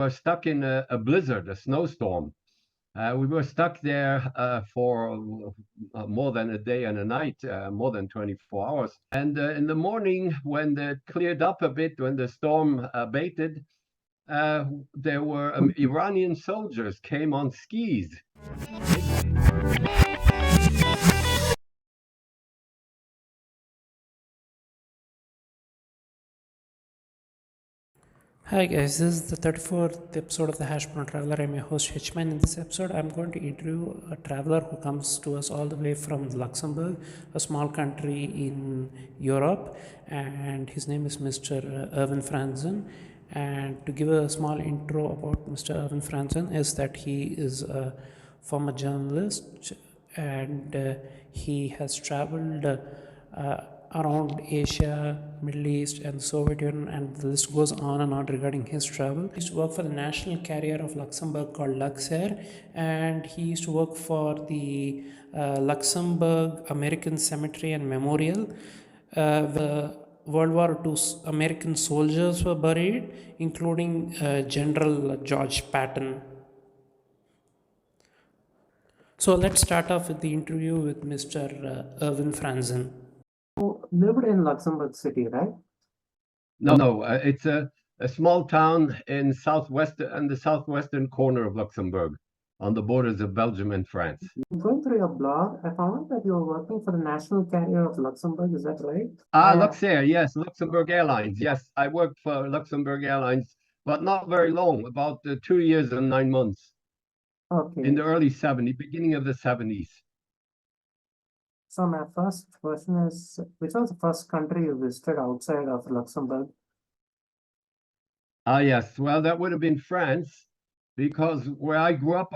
were stuck in a blizzard, a snowstorm. We were stuck there for more than a day and a night, more than 24 hours. And in the morning, when it cleared up a bit, when the storm abated, there were Iranian soldiers came on skis. Hi guys, this is the 34th episode of the HASHBROWN Traveler. I'm your host Hitchman. In this episode, I'm going to interview a traveler who comes to us all the way from Luxembourg, a small country in Europe, and his name is Mr. Erwin Franzen. And to give a small intro about Mr. Erwin Franzen is that he is a former journalist and he has traveled around Asia, Middle East, and Soviet Union, and the list goes on and on regarding his travel. He used to work for the national carrier of Luxembourg called Luxair, and he used to work for the Luxembourg American Cemetery and Memorial. The World War II American soldiers were buried, including General George Patton. So let's start off with the interview with Mr. Erwin Franzen. Lived in Luxembourg City, right? No, it's a small town in the southwestern corner of Luxembourg, on the borders of Belgium and France. Going through your blog, I found out that you were working for the national carrier of Luxembourg. Is that right? Luxair, yes, Luxembourg Airlines. Yes, I worked for Luxembourg Airlines, but not very long, about 2 years and 9 months. Okay. In the early 70s, beginning of the 70s. So my first question is, which was the first country you visited outside of Luxembourg? Yes. Well, that would have been France, because where I grew up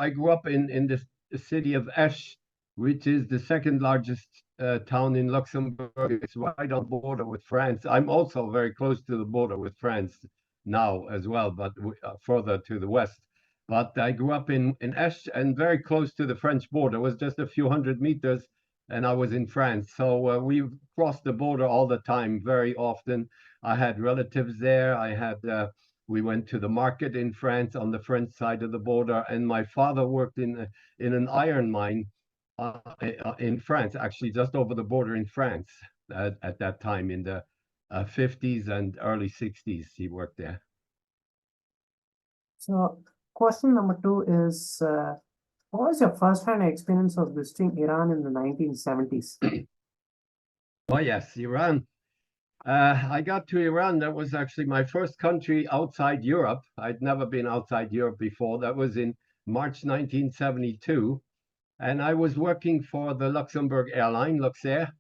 in the city of Esch, which is the second largest town in Luxembourg. It's right on the border with France. I'm also very close to the border with France now as well, but further to the west. But I grew up in Esch and very close to the French border. It was just a few hundred meters, and I was in France. So we crossed the border all the time, very often. I had relatives there. We went to the market in France on the French side of the border, and my father worked in an iron mine in France, actually just over the border in France at that time in the 50s and early 60s. He worked there. So question number 2 is, what was your first-hand experience of visiting Iran in the 1970s? Oh, yes, Iran. I got to Iran. That was actually my first country outside Europe. I'd never been outside Europe before. That was in March 1972. And I was working for the Luxembourg airline, Luxair.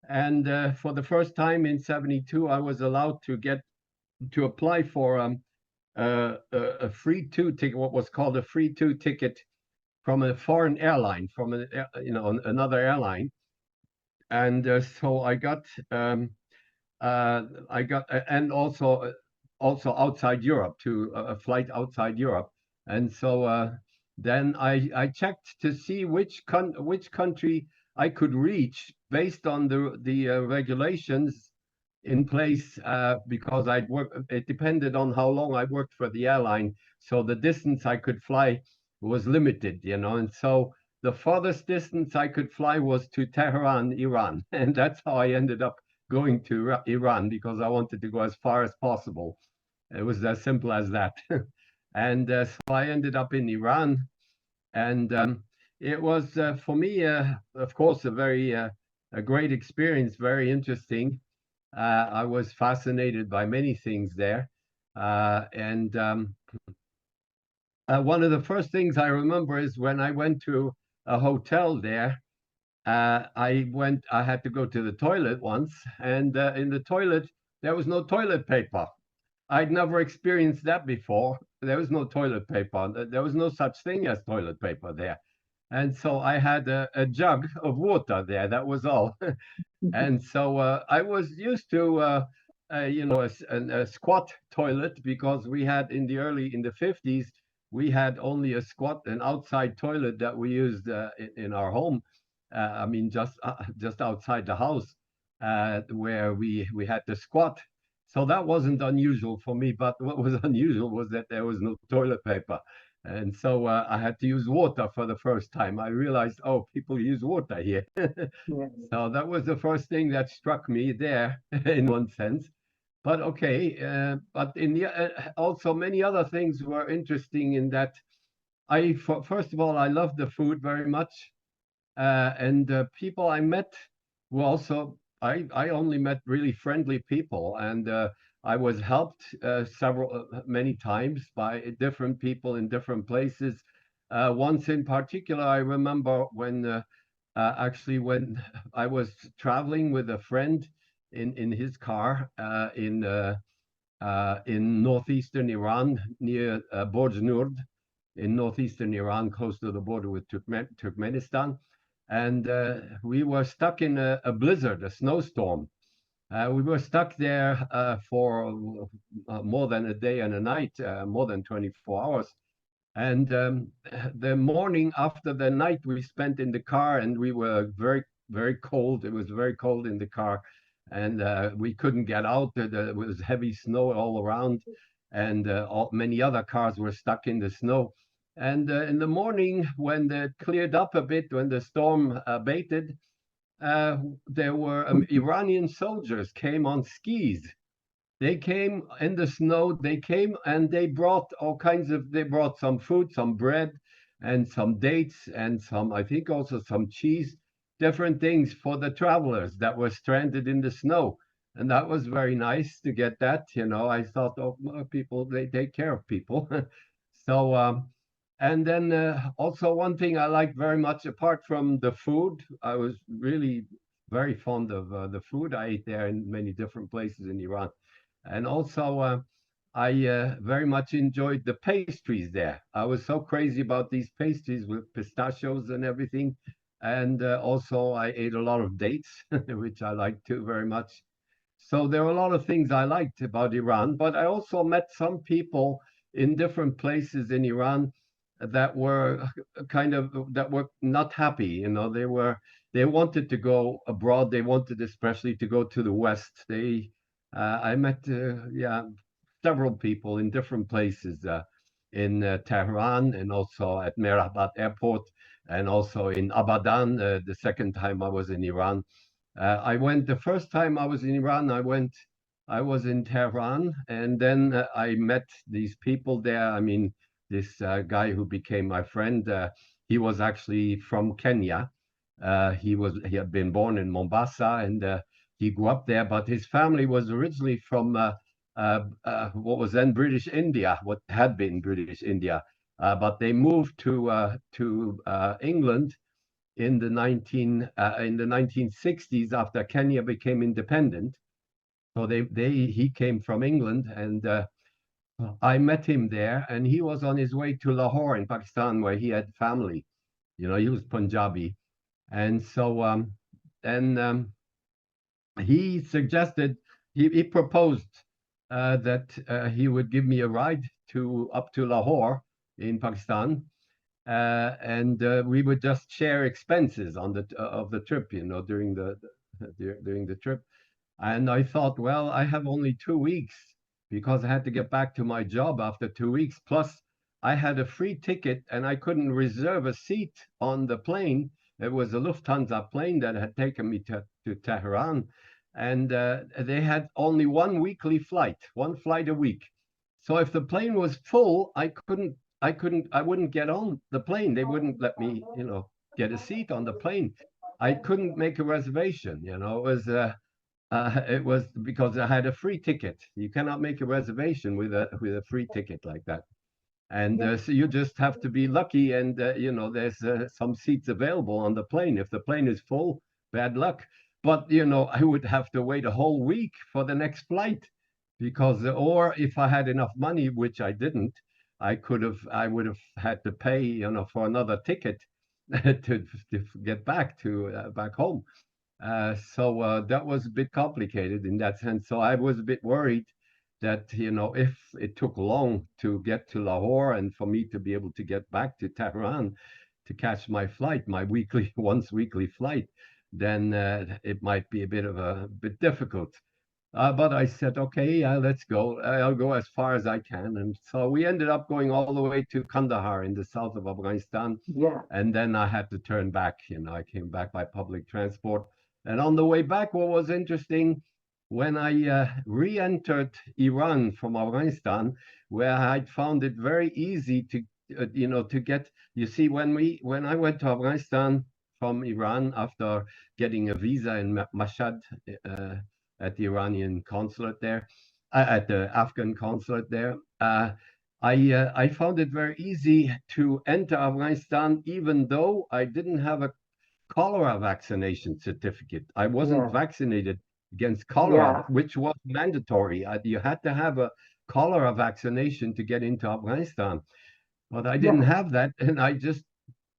And for the first time in 72, I was allowed to apply for a free two ticket, what was called a free two ticket from a foreign airline, from another airline. And so I got and also outside Europe, to a flight outside Europe. And so then I checked to see which country I could reach based on the regulations in place, because it depended on how long I worked for the airline. So the distance I could fly was limited, and so the farthest distance I could fly was to Tehran, Iran. And that's how I ended up going to Iran, because I wanted to go as far as possible. It was as simple as that. And so I ended up in Iran. And it was, for me, of course, a great experience, very interesting. I was fascinated by many things there. One of the first things I remember is when I went to a hotel there. I had to go to the toilet once, and in the toilet, there was no toilet paper. I'd never experienced that before. There was no toilet paper. There was no such thing as toilet paper there. And so I had a jug of water there. That was all. And so I was used to, a squat toilet, because we had in the 50s, we had only an outside toilet that we used in our home. I mean, just outside the house, where we had to squat. So that wasn't unusual for me, but what was unusual was that there was no toilet paper. And so I had to use water for the first time. I realized, oh, people use water here. Yeah. So that was the first thing that struck me there in one sense. But okay, but in the also many other things were interesting in that first of all, I loved the food very much. And people I met were also, I only met really friendly people. And I was helped many times by different people in different places. Once in particular, I remember actually when I was traveling with a friend in his car in northeastern Iran near Borj in northeastern Iran, close to the border with Turkmenistan. And we were stuck in a blizzard, a snowstorm. We were stuck there for more than a day and a night, more than 24 hours. And the morning after the night we spent in the car, and we were very, very cold. It was very cold in the car, and we couldn't get out. There was heavy snow all around, and many other cars were stuck in the snow. And in the morning, when it cleared up a bit, when the storm abated, there were Iranian soldiers came on skis. They came in the snow. They came and they brought all kinds of. They brought some food, some bread, and some dates, and some, I think, also some cheese, different things for the travelers that were stranded in the snow. And that was very nice to get that. I thought, oh, people, they take care of people. So, and then also one thing I liked very much, apart from the food, I was really very fond of the food I ate there in many different places in Iran. And also, I very much enjoyed the pastries there. I was so crazy about these pastries with pistachios and everything. And also, I ate a lot of dates, which I liked too very much. So there were a lot of things I liked about Iran, but I also met some people in different places in Iran that were that were not happy. They wanted to go abroad. They wanted especially to go to the West. I met several people in different places in Tehran and also at Merabat Airport and also in Abadan the second time I was in Iran. I went the first time I was in Iran. I was in Tehran, and then I met these people there. I mean, this guy who became my friend. He was actually from Kenya. He had been born in Mombasa, and he grew up there. But his family was originally from what was then British India, what had been British India. But they moved to England in the 1960s after Kenya became independent. So he came from England, and I met him there, and he was on his way to Lahore in Pakistan, where he had family. He was Punjabi, and so then he suggested he proposed that he would give me a ride up to Lahore in Pakistan, and we would just share expenses of the trip, during the trip. And I thought, well, I have only 2 weeks because I had to get back to my job after 2 weeks. Plus, I had a free ticket and I couldn't reserve a seat on the plane. It was a Lufthansa plane that had taken me to Tehran, and they had only one flight a week. So if the plane was full, I wouldn't get on the plane. They wouldn't let me, get a seat on the plane. I couldn't make a reservation. It was because I had a free ticket. You cannot make a reservation with a free ticket like that. And so you just have to be lucky, and there's some seats available on the plane. If the plane is full, bad luck. But I would have to wait a whole week for the next flight, or if I had enough money, which I didn't, I would have had to pay, for another ticket to get back home. So that was a bit complicated in that sense. So I was a bit worried that, if it took long to get to Lahore and for me to be able to get back to Tehran to catch my flight, my once weekly flight, then it might be a bit difficult. But I said, okay, let's go. I'll go as far as I can. And so we ended up going all the way to Kandahar in the south of Afghanistan. Yeah. And then I had to turn back. I came back by public transport. And on the way back, what was interesting, when I re-entered Iran from Afghanistan, where I'd found it very easy to get. You see, when I went to Afghanistan from Iran after getting a visa in Mashhad, at the Iranian consulate there, at the Afghan consulate there. I found it very easy to enter Afghanistan, even though I didn't have a cholera vaccination certificate. I wasn't vaccinated against cholera, which was mandatory. You had to have a cholera vaccination to get into Afghanistan, but I didn't have that, and I just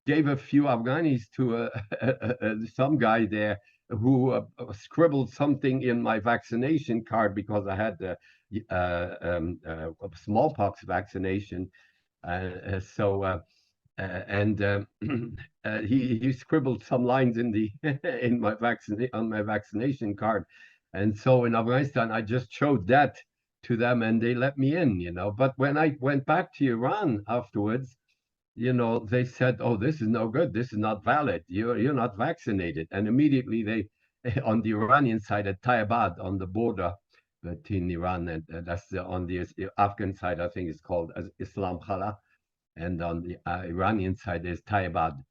gave a few Afghanis to some guy there who scribbled something in my vaccination card because I had the smallpox vaccination. He scribbled some lines in the on my vaccination card, and so in Afghanistan I just showed that to them and they let me in. But when I went back to Iran afterwards, they said, "Oh, this is no good. This is not valid. You're not vaccinated." And immediately they, on the Iranian side at Taibad, on the border between Iran and on the Afghan side, I think it's called Islam Khala, and on the Iranian side there's Taibad.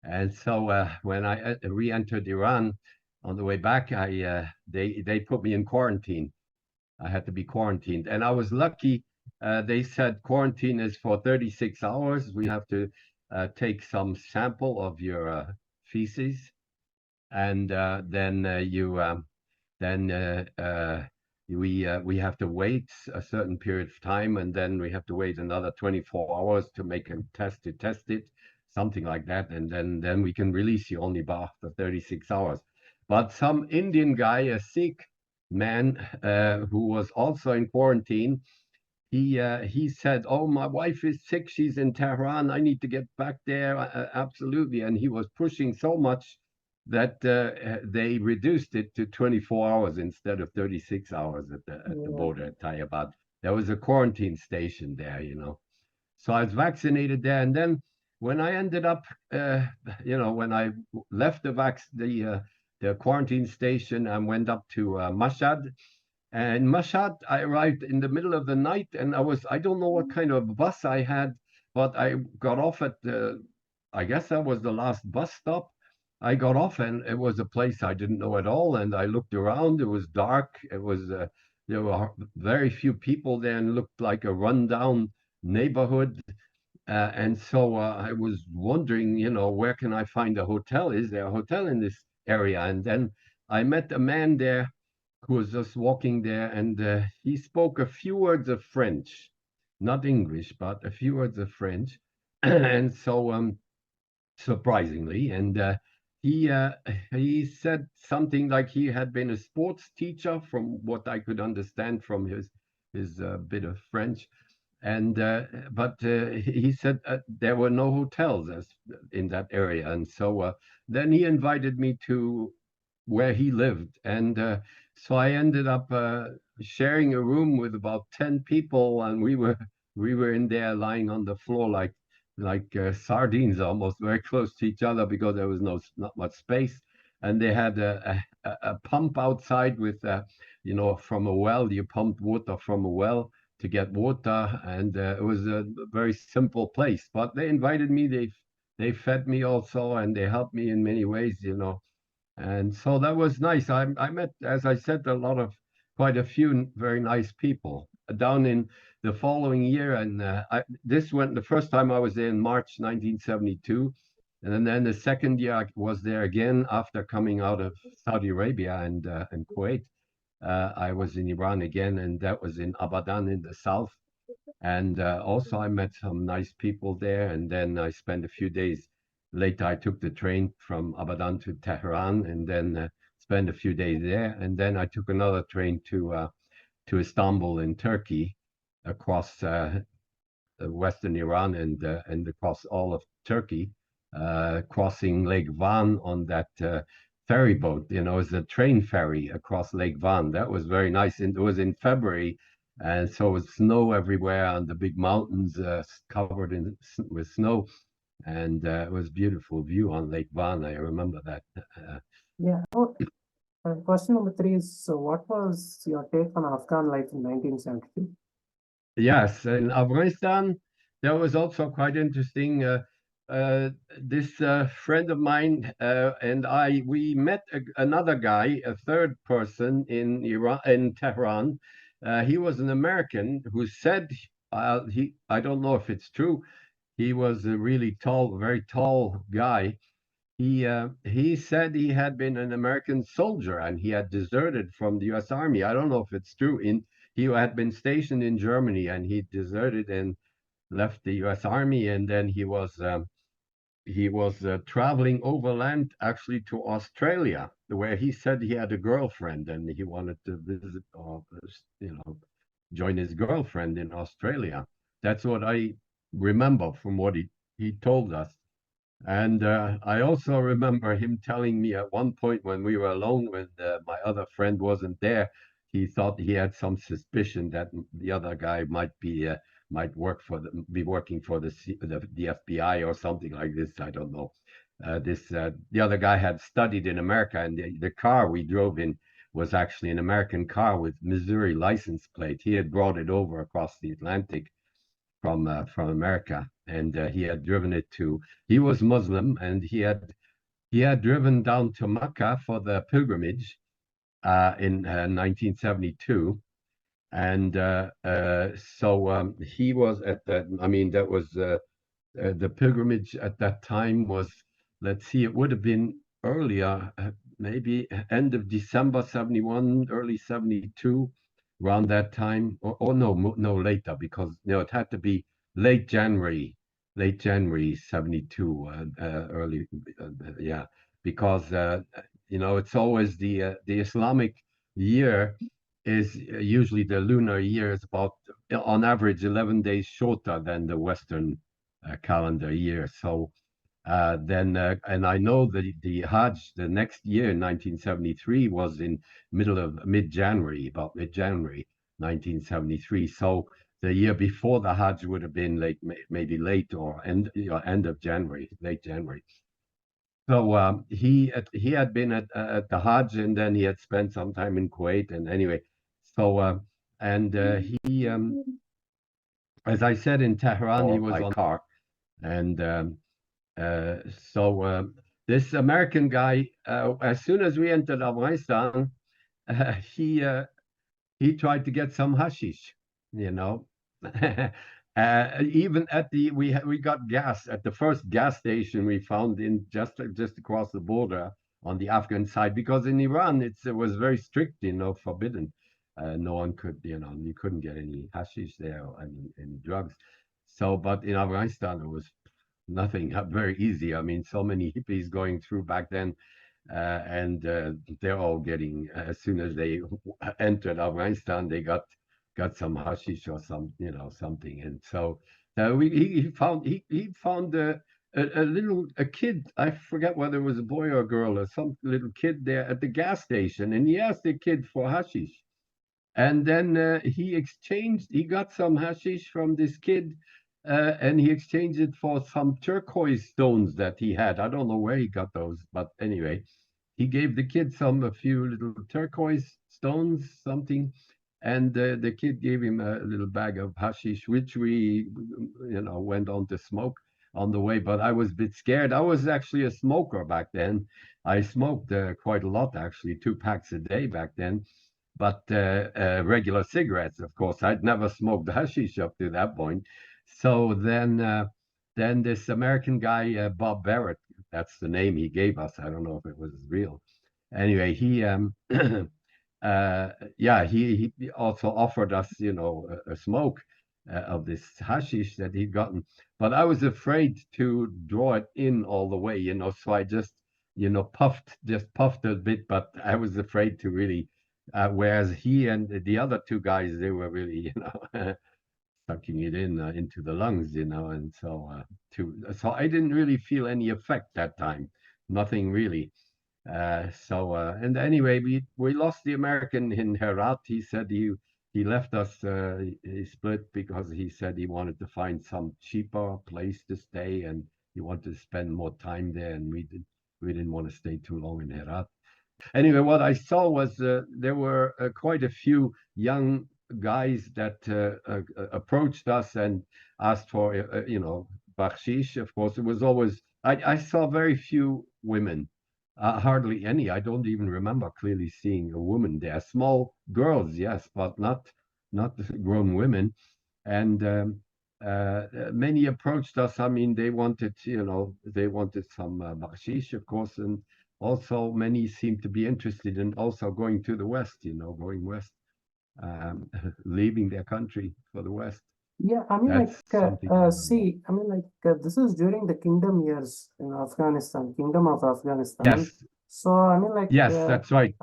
And so when I re-entered Iran on the way back, they put me in quarantine. I had to be quarantined, and I was lucky. They said quarantine is for 36 hours. We have to take some sample of your feces, and then we have to wait a certain period of time, and then we have to wait another 24 hours to make a test to test it, something like that, and then we can release you only after 36 hours. But some Indian guy, a Sikh man who was also in quarantine, he said, "Oh, my wife is sick. She's in Tehran. I need to get back there." Absolutely. And he was pushing so much that they reduced it to 24 hours instead of 36 hours at the border at Tayyabad. There was a quarantine station there. So I was vaccinated there. And then when I ended up, when I left the quarantine station and went up to Mashhad. And Mashhad, I arrived in the middle of the night, and I don't know what kind of bus I had, but I got off at I guess that was the last bus stop. I got off, and it was a place I didn't know at all. And I looked around. It was dark. There were very few people there, and looked like a rundown neighborhood. And so I was wondering, where can I find a hotel? Is there a hotel in this area? And then I met a man there who was just walking there, and he spoke a few words of French, not English, but a few words of French. And so, surprisingly, and he said something like he had been a sports teacher, from what I could understand from his bit of French. And but he said there were no hotels in that area, and so then he invited me to where he lived, and so I ended up sharing a room with about 10 people, and we were in there lying on the floor like sardines, almost, very close to each other because there was not much space, and they had a pump outside with from a well. You pumped water from a well to get water, and it was a very simple place. But they invited me. They fed me also, and they helped me in many ways, and so that was nice. I met, as I said, quite a few very nice people down in the following year. And this went the first time I was there in March 1972. And then the second year I was there again after coming out of Saudi Arabia and Kuwait. I was in Iran again, and that was in Abadan in the south. And also I met some nice people there. And then I spent a few days later. I took the train from Abadan to Tehran, and then spent a few days there. And then I took another train to Istanbul in Turkey, across western Iran and across all of Turkey, crossing Lake Van on that ferry boat. You know, it's a train ferry across Lake Van. That was very nice. And it was in February, and so it was snow everywhere on the big mountains, covered with snow, and it was beautiful view on Lake Van. I remember that. Yeah. Question number 3 is, so what was your take on Afghan life in 1972? Yes, in Afghanistan, that was also quite interesting. This friend of mine and we met another guy, a third person in Iran, in Tehran. He was an American who said I don't know if it's true. He was a really tall, very tall guy. He said he had been an American soldier and he had deserted from the U.S. Army. I don't know if it's true. He had been stationed in Germany and he deserted and left the U.S. Army, and then he was traveling overland actually to Australia, where he said he had a girlfriend and he wanted to visit or join his girlfriend in Australia. That's what I remember from what he told us. And I also remember him telling me at one point when we were alone, when my other friend wasn't there, he thought he had some suspicion that the other guy might be working for the FBI or something like this. I don't know. The other guy had studied in America, and the car we drove in was actually an American car with Missouri license plate. He had brought it over across the Atlantic from America, and he had driven it to. He was Muslim, and he had driven down to Mecca for the pilgrimage in 1972, and so he was at that. I mean, that was the pilgrimage at that time was. Let's see, it would have been earlier, maybe end of December 71, early 72, around that time, or no, later, because it had to be late January 72, early, yeah, because it's always the Islamic year is usually the lunar year is about on average 11 days shorter than the Western calendar year. So and I know that the Hajj the next year, in 1973, was in mid-January, about mid-January 1973. So the year before the Hajj would have been maybe late or end of January, late January. So he had been at the Hajj, and then he had spent some time in Kuwait. And anyway, so he, as I said, in Tehran, he was on car, and so this American guy, as soon as we entered Afghanistan, he tried to get some hashish, even at we got gas at the first gas station we found in just across the border on the Afghan side, because in Iran it was very strict, forbidden. No one could, you couldn't get any hashish there, I mean, any drugs. So, but in Afghanistan it was nothing, very easy. I mean, so many hippies going through back then, and they're all getting, as soon as they entered Afghanistan, they got some hashish or something. And so he found a kid. I forget whether it was a boy or a girl or some little kid there at the gas station, and he asked the kid for hashish. And then he got some hashish from this kid, and he exchanged it for some turquoise stones that he had. I don't know where he got those, but anyway, he gave the kid a few little turquoise stones, something, and the kid gave him a little bag of hashish, which we, went on to smoke on the way. But I was a bit scared. I was actually a smoker back then. I smoked quite a lot, actually, 2 packs a day back then. But regular cigarettes, of course. I'd never smoked hashish up to that point. So then this American guy, Bob Barrett, that's the name he gave us. I don't know if it was real. Anyway, he he also offered us, a smoke of this hashish that he'd gotten. But I was afraid to draw it in all the way, so I just, puffed a bit, but I was afraid to really, whereas he and the other 2 guys, they were really, sucking it in into the lungs, and so I didn't really feel any effect that time, nothing really. And anyway, we lost the American in Herat. He said he left us. He split because he said he wanted to find some cheaper place to stay, and he wanted to spend more time there, and we didn't want to stay too long in Herat. Anyway, what I saw was there were quite a few young guys that approached us and asked for, bakshish. Of course, it was always, I saw very few women, hardly any. I don't even remember clearly seeing a woman there. Small girls, yes, but not grown women. And many approached us. I mean, they wanted some bakshish, of course, and also many seem to be interested in also going to the West, going West, leaving their country for the West. Yeah, I mean, That's something. see, I mean, this is during the kingdom years in Afghanistan, Kingdom of Afghanistan. Yes, So, I mean, yes, that's right.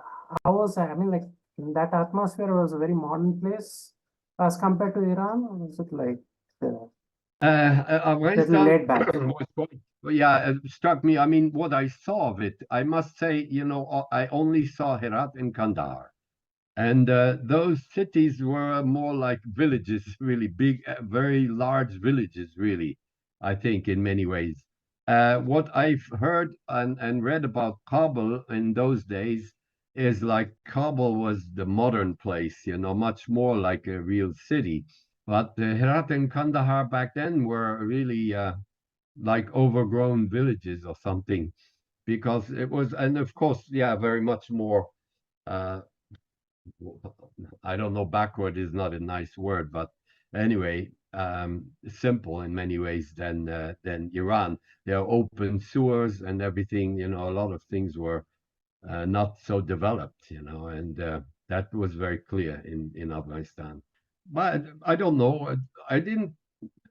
how was I mean, in that atmosphere, it was a very modern place as compared to Iran, or was it like little Afghanistan laid back? was quite, yeah, it struck me. I mean, what I saw of it, I must say, I only saw Herat and Kandahar. And those cities were more like villages, really big, very large villages, really, I think, in many ways. What I've heard and read about Kabul in those days is like Kabul was the modern place, much more like a real city. But Herat and Kandahar back then were really like overgrown villages or something, because it was, and of course, yeah, very much more. Uh, I don't know, backward is not a nice word, but anyway, simple in many ways than Iran. There are open sewers and everything. A lot of things were not so developed. And that was very clear in Afghanistan. But I don't know. I didn't.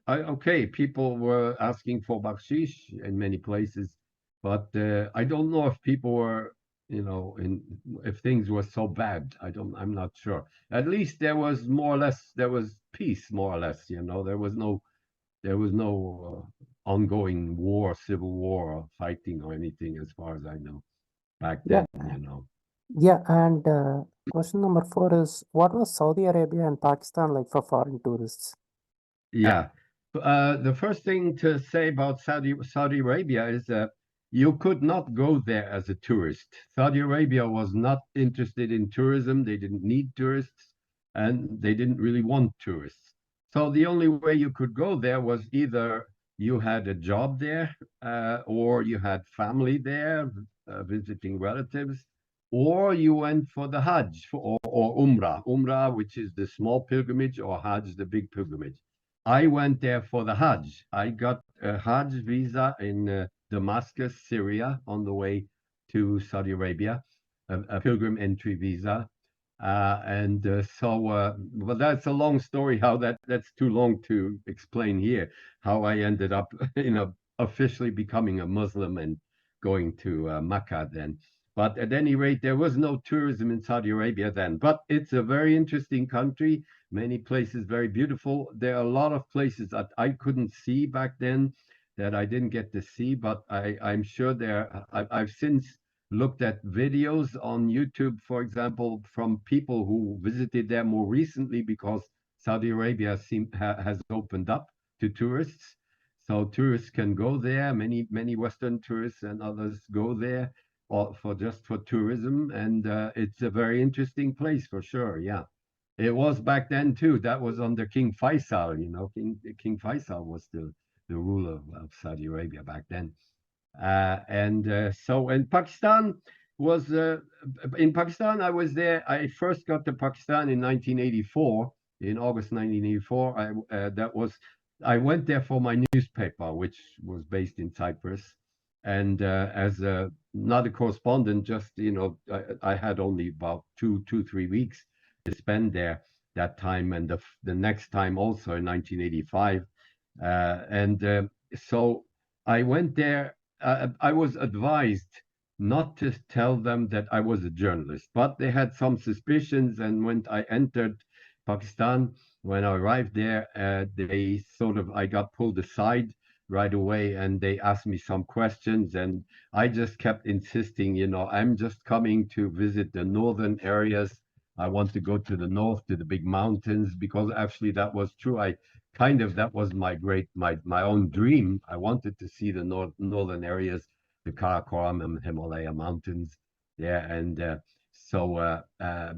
Okay, people were asking for bakshish in many places, but I don't know if people were, if things were so bad. I'm not sure. At least there was more or less, there was peace, more or less. There was no ongoing war, civil war, or fighting or anything, as far as I know, back then. Yeah, and question number 4 is, what was Saudi Arabia and Pakistan like for foreign tourists? Yeah. The first thing to say about Saudi Arabia is that you could not go there as a tourist. Saudi Arabia was not interested in tourism. They didn't need tourists, and they didn't really want tourists. So the only way you could go there was either you had a job there, or you had family there, visiting relatives, or you went for the Hajj or Umrah. Umrah, which is the small pilgrimage, or Hajj, the big pilgrimage. I went there for the Hajj. I got a Hajj visa in Damascus, Syria, on the way to Saudi Arabia, a pilgrim entry visa. But that's a long story. That's too long to explain here. How I ended up, officially becoming a Muslim and going to Mecca then. But at any rate, there was no tourism in Saudi Arabia then. But it's a very interesting country. Many places very beautiful. There are a lot of places that I couldn't see back then, that I didn't get to see, but I'm sure I've since looked at videos on YouTube, for example, from people who visited there more recently, because Saudi Arabia has opened up to tourists. So tourists can go there. Many Western tourists and others go there for tourism, and it's a very interesting place for sure. Yeah. It was back then too. That was under King Faisal. King Faisal was the ruler of Saudi Arabia back then. So in Pakistan in Pakistan, I was there. I first got to Pakistan in 1984, in August 1984. I went there for my newspaper, which was based in Cyprus, and as not a correspondent, just I had only about 3 weeks to spend there that time, and the next time also in 1985. So I went there. I was advised not to tell them that I was a journalist, but they had some suspicions. And when I entered Pakistan, when I arrived there, I got pulled aside right away, and they asked me some questions, and I just kept insisting, I'm just coming to visit the northern areas. I want to go to the north, to the big mountains, because actually that was true. That was my own dream. I wanted to see the northern areas, the Karakoram and Himalaya mountains. Yeah, and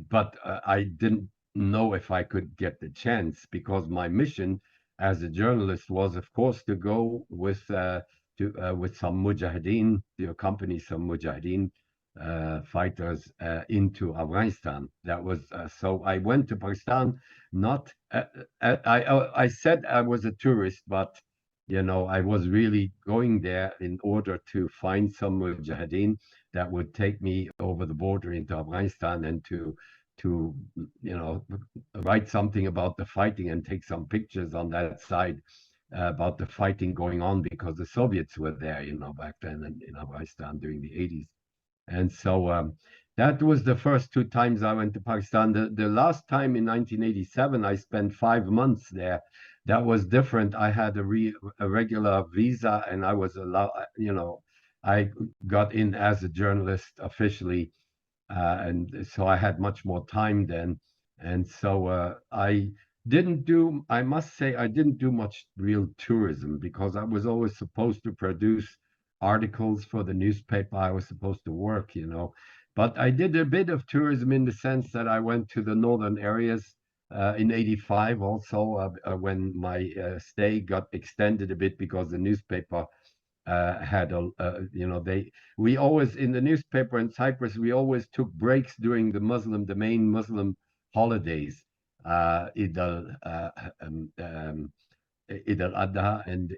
but I didn't know if I could get the chance, because my mission as a journalist was, of course, to go with some mujahideen, to accompany some mujahideen fighters into Afghanistan. That was so. I went to Pakistan. Not I said I was a tourist, but I was really going there in order to find some mujahideen that would take me over the border into Afghanistan, and to write something about the fighting and take some pictures on that side about the fighting going on, because the Soviets were there, back then in Afghanistan during the 80s. And so that was the first two times I went to Pakistan. The last time in 1987, I spent 5 months there. That was different. I had a regular visa, and I was allowed, I got in as a journalist officially, and so I had much more time then. And so I must say, I didn't do much real tourism, because I was always supposed to produce articles for the newspaper. I was supposed to work. But I did a bit of tourism in the sense that I went to the northern areas in 85 also, when my stay got extended a bit, because the newspaper had we always, in the newspaper in Cyprus, we always took breaks during the main Muslim holidays, Eid al-Adha and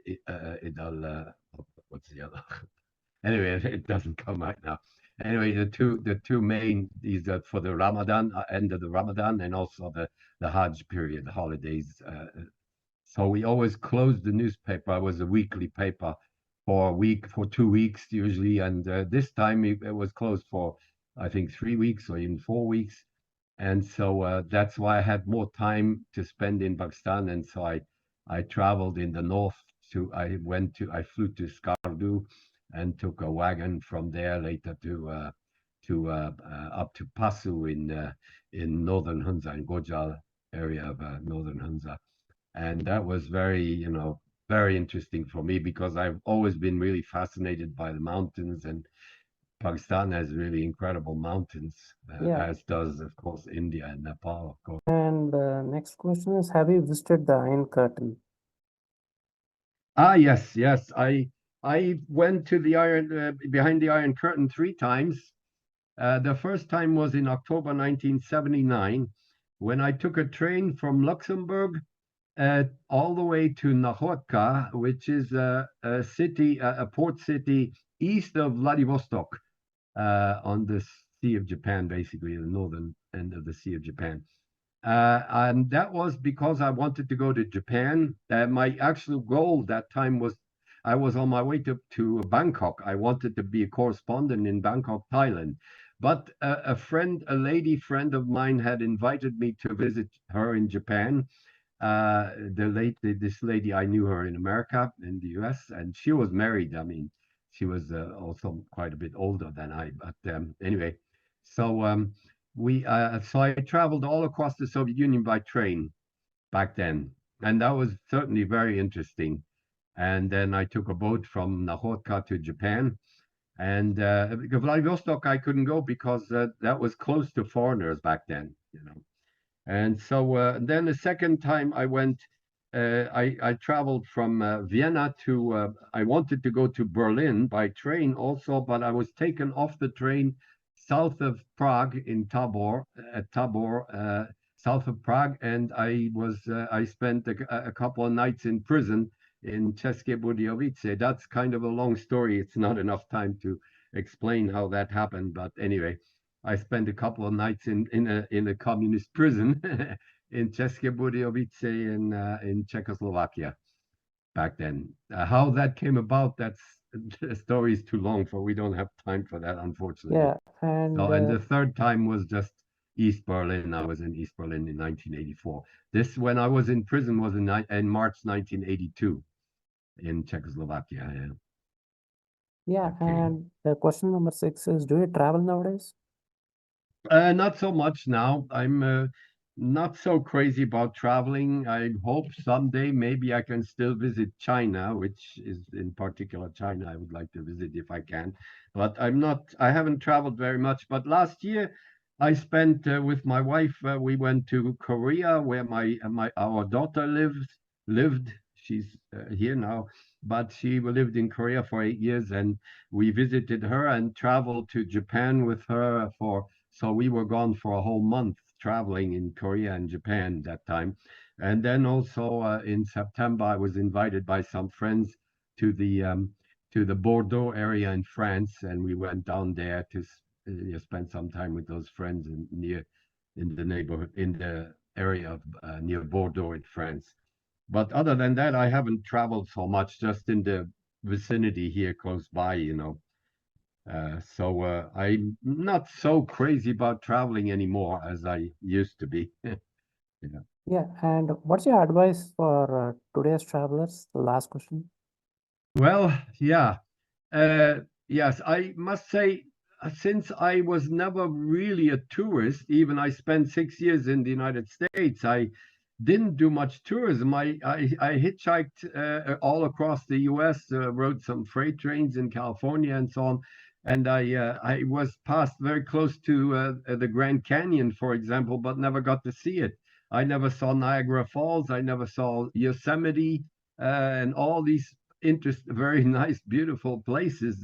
what's the other? Anyway, it doesn't come right now. Anyway, the two main, these are for the Ramadan, end of the Ramadan, and also the Hajj period, the holidays. So we always closed the newspaper. It was a weekly paper for 2 weeks usually, and this time it was closed for, I think, 3 weeks or even 4 weeks. And so that's why I had more time to spend in Pakistan. And so I traveled in the north. I flew to Skardu and took a wagon from there later to up to Pasu in northern Hunza, in Gojal area of northern Hunza. And that was very interesting for me, because I've always been really fascinated by the mountains, and Pakistan has really incredible mountains, as does, of course, India and Nepal, of course. And next question is, have you visited the Iron Curtain? Yes. I went to the behind the Iron Curtain 3 times. The first time was in October 1979, when I took a train from Luxembourg all the way to Nakhodka, which is a port city east of Vladivostok, on the Sea of Japan, basically the northern end of the Sea of Japan. And that was because I wanted to go to Japan. My actual goal that time was, I was on my way to Bangkok. I wanted to be a correspondent in Bangkok, Thailand. But a lady friend of mine had invited me to visit her in Japan. This lady, I knew her in America, in the US, and she was married. I mean, she was also quite a bit older than I. But anyway, so so I traveled all across the Soviet Union by train back then, and that was certainly very interesting. And then I took a boat from Nakhodka to Japan, and Vladivostok I couldn't go, because that was close to foreigners back then. And so then the second time I went, I traveled from Vienna to, I wanted to go to Berlin by train also, but I was taken off the train south of Prague in Tabor, south of Prague, and I spent a couple of nights in prison in České Budějovice. That's kind of a long story. It's not enough time to explain how that happened, but anyway. I spent a couple of nights in a communist prison in České Budějovice in Czechoslovakia back then. How that came about, the story is too long we don't have time for that, unfortunately. Yeah, and the third time was just East Berlin. I was in East Berlin in 1984. This, when I was in prison, was in March 1982. in Czechoslovakia. Yeah. Yeah, Okay. and question number 6 is, do you travel nowadays? Not so much now. I'm not so crazy about traveling. I hope someday maybe I can still visit China, which is in particular China I would like to visit if I can. But I haven't traveled very much. But last year I spent with my wife, we went to Korea where our daughter lived. She's here now, but she lived in Korea for 8 years, and we visited her and traveled to Japan with her so we were gone for a whole month traveling in Korea and Japan that time. And then also in September, I was invited by some friends to the Bordeaux area in France, and we went down there to spend some time with those friends in the neighborhood in the area of near Bordeaux in France. But other than that, I haven't traveled so much, just in the vicinity here close by. So I'm not so crazy about traveling anymore as I used to be. Yeah. Yeah, and what's your advice for today's travelers? The last question. Well, yeah. Yes, I must say, since I was never really a tourist, even I spent 6 years in the United States, I didn't do much tourism. I hitchhiked all across the US, rode some freight trains in California and so on. And I was passed very close to the Grand Canyon, for example, but never got to see it. I never saw Niagara Falls. I never saw Yosemite and all these very nice, beautiful places,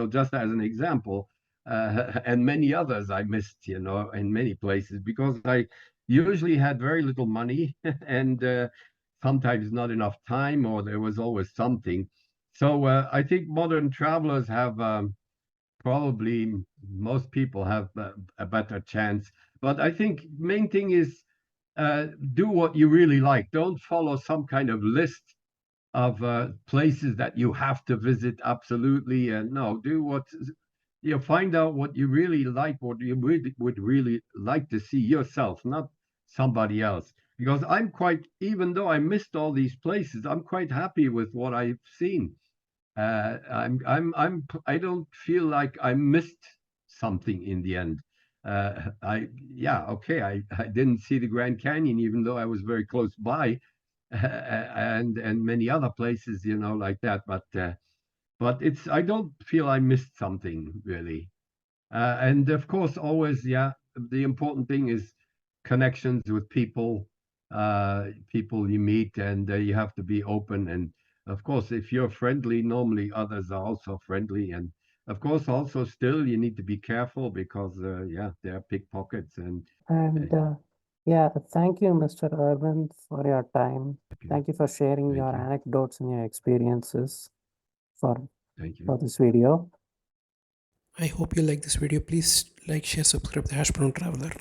just as an example, and many others I missed, in many places because I usually had very little money and sometimes not enough time, or there was always something. So I think modern travelers have probably most people have a better chance. But I think main thing is do what you really like. Don't follow some kind of list of places that you have to visit absolutely. And no, do what find out what you really like, what you would really like to see yourself, not somebody else. Because even though I missed all these places, I'm quite happy with what I've seen. I don't feel like I missed something in the end. Okay, I didn't see the Grand Canyon, even though I was very close by, and many other places, like that. But I don't feel I missed something really. And of course, always, yeah, the important thing is connections with people you meet, and you have to be open. And of course, if you're friendly, normally others are also friendly. And of course, also still you need to be careful because, yeah, there are pickpockets and. And yeah, thank you, Mr. Erwin, for your time. Okay, Thank you for sharing thank your you. anecdotes and your experiences for Thank you. for this video. I hope you like this video. Please like, share, subscribe to the HASHBROWN Traveler.